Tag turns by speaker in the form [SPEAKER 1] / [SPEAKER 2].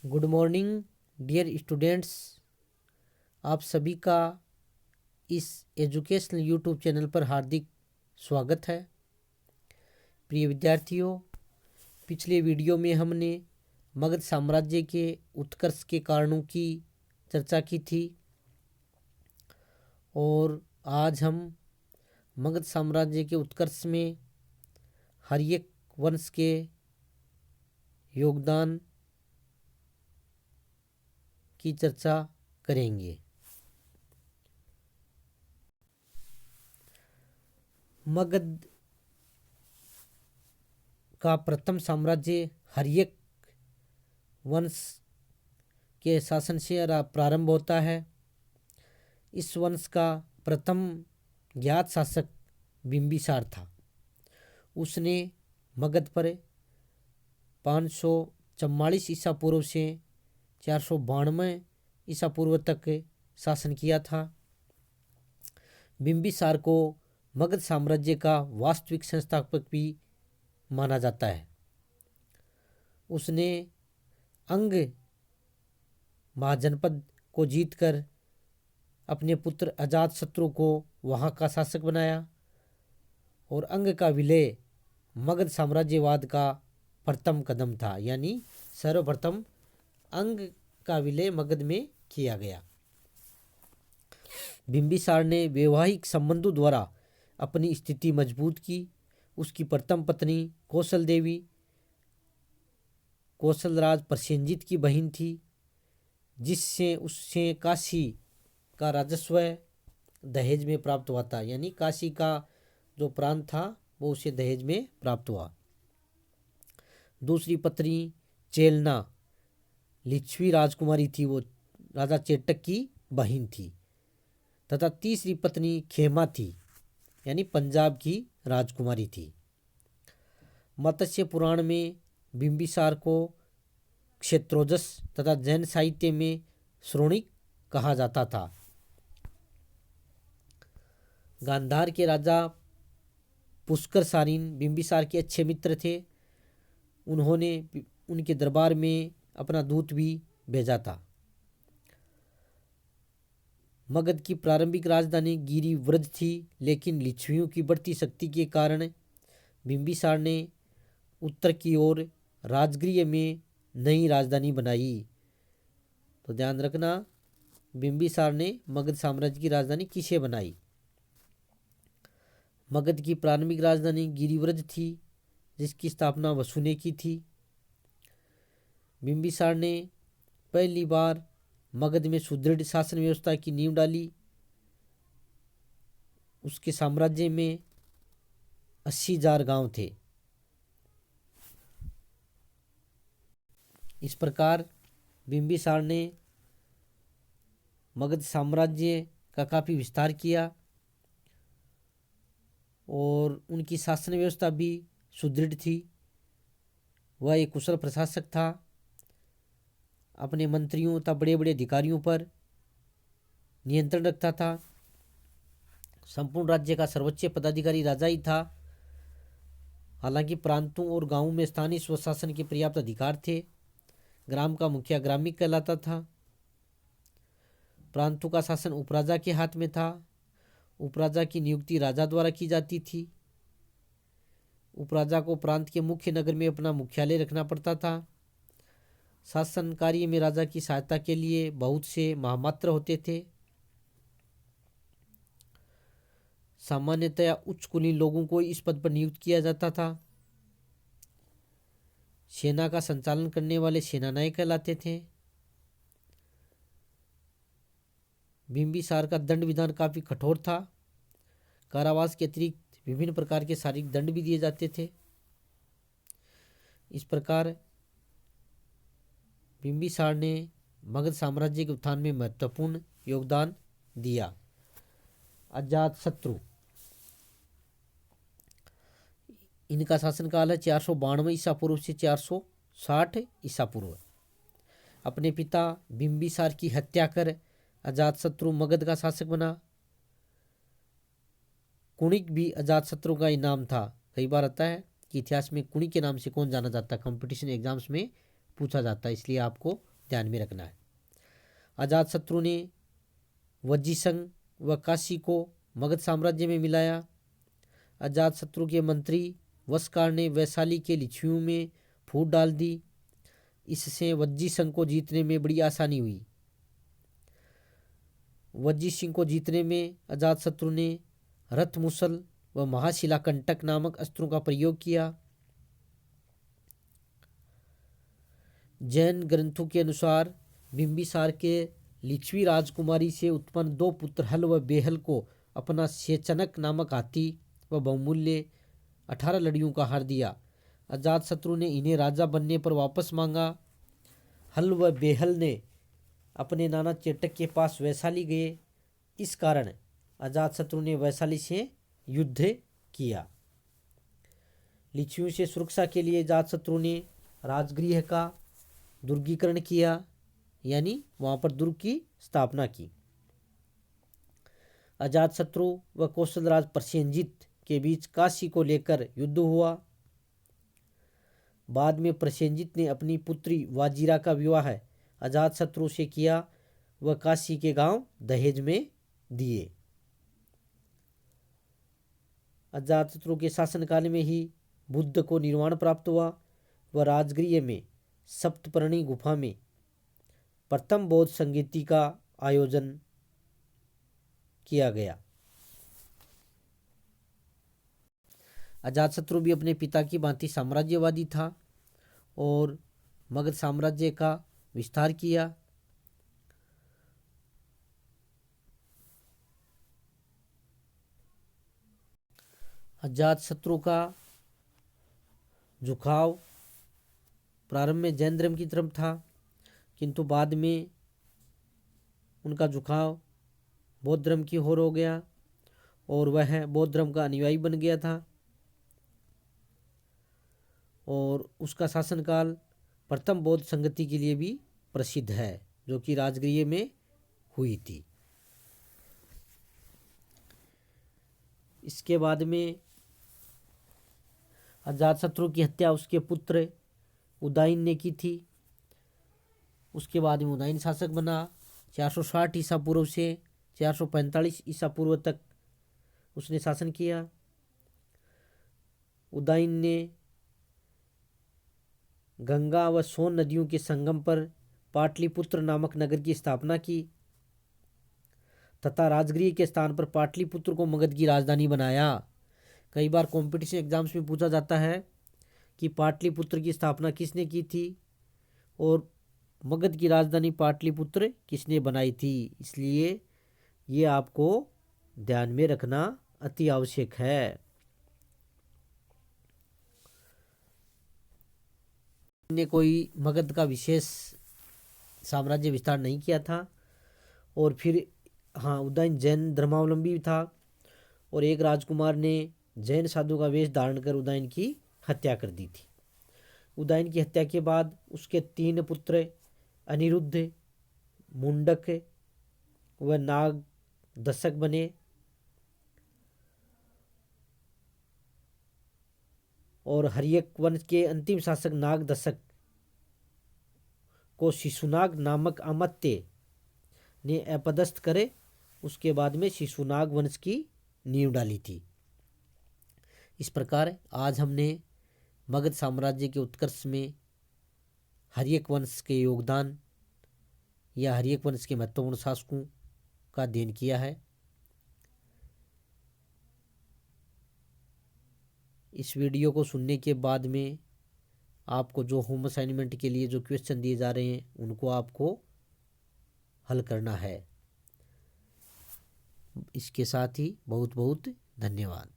[SPEAKER 1] Good morning dear students. आप सभी का इस एजुकेशनल यूट्यूब चैनल पर हार्दिक स्वागत है। प्रिय विद्यार्थियों, पिछले वीडियो में हमने मगध साम्राज्य के उत्कर्ष के कारणों की चर्चा की थी और आज हम मगध साम्राज्य के उत्कर्ष में हर्यक वंश के योगदान की चर्चा करेंगे। मगध का प्रथम साम्राज्य हर्यक वंश के शासन से प्रारंभ होता है। इस वंश का प्रथम ज्ञात शासक बिंबिसार था। उसने मगध पर 544 ईसा पूर्व से 492 ईसा पूर्व तक शासन किया था। बिंबिसार को मगध साम्राज्य का वास्तविक संस्थापक भी माना जाता है। उसने अंग महाजनपद को जीतकर अपने पुत्र अजातशत्रु को वहां का शासक बनाया और अंग का विलय मगध साम्राज्यवाद का प्रथम कदम था, यानी सर्वप्रथम अंग का विलय मगध में किया गया। बिंबिसार ने वैवाहिक संबंधों द्वारा अपनी स्थिति मजबूत की। उसकी प्रथम पत्नी कौशल देवी कौशलराज प्रसेनजीत की बहन थी, जिससे उससे काशी का राजस्व दहेज में प्राप्त हुआ था, यानी काशी का जो प्रांत था वो उसे दहेज में प्राप्त हुआ। दूसरी पत्नी चेलना लिच्छवी राजकुमारी थी, वो राजा चेटक की बहन थी। तथा तीसरी पत्नी खेमा थी, यानी पंजाब की राजकुमारी थी। मत्स्य पुराण में बिंबिसार को क्षेत्रोजस तथा जैन साहित्य में श्रोणिक कहा जाता था। गांधार के राजा पुष्कर सारिन बिंबिसार के अच्छे मित्र थे। उन्होंने उनके दरबार में अपना दूत भी भेजा था। मगध की प्रारंभिक राजधानी गिरिव्रज थी, लेकिन लिच्छवियों की बढ़ती शक्ति के कारण बिंबिसार ने उत्तर की ओर राजगृह में नई राजधानी बनाई। तो ध्यान रखना, बिंबिसार ने मगध साम्राज्य की राजधानी किसे बनाई। मगध की प्रारंभिक राजधानी गिरिव्रज थी, जिसकी स्थापना वसु ने की थी। बिंबिसार ने पहली बार मगध में सुदृढ़ शासन व्यवस्था की नींव डाली। उसके साम्राज्य में 80,000 गांव थे। इस प्रकार बिंबिसार ने मगध साम्राज्य का काफ़ी विस्तार किया और उनकी शासन व्यवस्था भी सुदृढ़ थी। वह एक कुशल प्रशासक था। अपने मंत्रियों तथा बड़े बड़े अधिकारियों पर नियंत्रण रखता था। संपूर्ण राज्य का सर्वोच्च पदाधिकारी राजा ही था। हालांकि प्रांतों और गांवों में स्थानीय स्वशासन के पर्याप्त अधिकार थे। ग्राम का मुखिया ग्रामिक कहलाता था। प्रांतों का शासन उपराजा के हाथ में था। उपराजा की नियुक्ति राजा द्वारा की जाती थी। उपराजा को प्रांत के मुख्य नगर में अपना मुख्यालय रखना पड़ता था। शासन कार्य में राजा की सहायता के लिए बहुत से महामात्र होते थे। सामान्यतया उच्च कुलीन लोगों को इस पद पर नियुक्त किया जाता था। सेना का संचालन करने वाले सेनानायक कहलाते थे। बिंबिसार का दंड विधान काफी कठोर था। कारावास के अतिरिक्त विभिन्न प्रकार के शारीरिक दंड भी दिए जाते थे। इस प्रकार बिंबिसार ने मगध साम्राज्य के उत्थान में महत्वपूर्ण योगदान दिया। अजातशत्रु, इनका शासनकाल है 492 ईसा पूर्व से 460 ईसा पूर्व। अपने पिता बिंबिसार की हत्या कर अजातशत्रु मगध का शासक बना। कुणिक भी अजातशत्रु का ही नाम था। कई बार आता है कि इतिहास में कुणिक के नाम से कौन जाना जाता है, कंपटीशन एग्जाम्स में पूछा जाता है, इसलिए आपको ध्यान में रखना है। अजातशत्रु ने वज्जीसंघ व काशी को मगध साम्राज्य में मिलाया। अजातशत्रु के मंत्री वस्कार ने वैशाली के लिच्छवियों में फूट डाल दी। इससे वज्जीसंघ को जीतने में बड़ी आसानी हुई। वज्जी सिंह को जीतने में अजातशत्रु ने रथ मुसल व महाशिलाकंटक नामक अस्त्रों का प्रयोग किया। जैन ग्रंथों के अनुसार बिंबिसार के लिच्छवी राजकुमारी से उत्पन्न 2 पुत्र हल व बेहल को अपना शेचनक नामक हाथी व बहुमूल्य 18 लड़ियों का हार दिया। अजातशत्रु ने इन्हें राजा बनने पर वापस मांगा। हल व बेहल ने अपने नाना चेटक के पास वैशाली गए। इस कारण अजातशत्रु ने वैशाली से युद्ध किया। लिच्छवियों से सुरक्षा के लिए अजातशत्रु ने राजगृह का दुर्गीकरण किया, यानी वहां पर दुर्ग की स्थापना की। अजातशत्रु व कौशलराज प्रसेनजित के बीच काशी को लेकर युद्ध हुआ। बाद में प्रसेनजित ने अपनी पुत्री वाजिरा का विवाह अजातशत्रु से किया व काशी के गांव दहेज में दिए। अजातशत्रु के शासनकाल में ही बुद्ध को निर्वाण प्राप्त हुआ व राजगृह में सप्तपर्णी गुफा में प्रथम बौद्ध संगीति का आयोजन किया गया। अजातशत्रु भी अपने पिता की भांति साम्राज्यवादी था और मगध साम्राज्य का विस्तार किया। अजातशत्रु का झुकाव प्रारंभ में जैन धर्म की तरफ था, किंतु बाद में उनका झुकाव बौद्ध धर्म की ओर हो गया और वह बौद्ध धर्म का अनुयायी बन गया था। और उसका शासनकाल प्रथम बौद्ध संगति के लिए भी प्रसिद्ध है, जो कि राजगृह में हुई थी। इसके बाद में अजातशत्रु की हत्या उसके पुत्र उदयन ने की थी। उसके बाद में उदयन शासक बना। 460 ईसा पूर्व से 445 ईसा पूर्व तक उसने शासन किया। उदयन ने गंगा व सोन नदियों के संगम पर पाटलिपुत्र नामक नगर की स्थापना की तथा राजगृह के स्थान पर पाटलिपुत्र को मगध की राजधानी बनाया। कई बार कॉम्पिटिशन एग्जाम्स में पूछा जाता है कि पाटलिपुत्र की स्थापना किसने की थी और मगध की राजधानी पाटलिपुत्र किसने बनाई थी, इसलिए ये आपको ध्यान में रखना अति आवश्यक है। ने कोई मगध का विशेष साम्राज्य विस्तार नहीं किया था और फिर उदयन जैन धर्मावलंबी था और एक राजकुमार ने जैन साधु का वेश धारण कर उदयन की हत्या कर दी थी। उदयन की हत्या के बाद उसके 3 पुत्र अनिरुद्ध, मुंडक व नाग दशक बने और हर्यक वंश के अंतिम शासक नाग दशक को शिशुनाग नामक अमात्य ने अपदस्थ करे। उसके बाद में शिशुनाग वंश की नींव डाली थी। इस प्रकार आज हमने मगध साम्राज्य के उत्कर्ष में हर्यक वंश के योगदान या हर्यक वंश के महत्वपूर्ण शासकों का अध्ययन किया है। इस वीडियो को सुनने के बाद में आपको जो होम असाइनमेंट के लिए जो क्वेश्चन दिए जा रहे हैं उनको आपको हल करना है। इसके साथ ही बहुत बहुत धन्यवाद।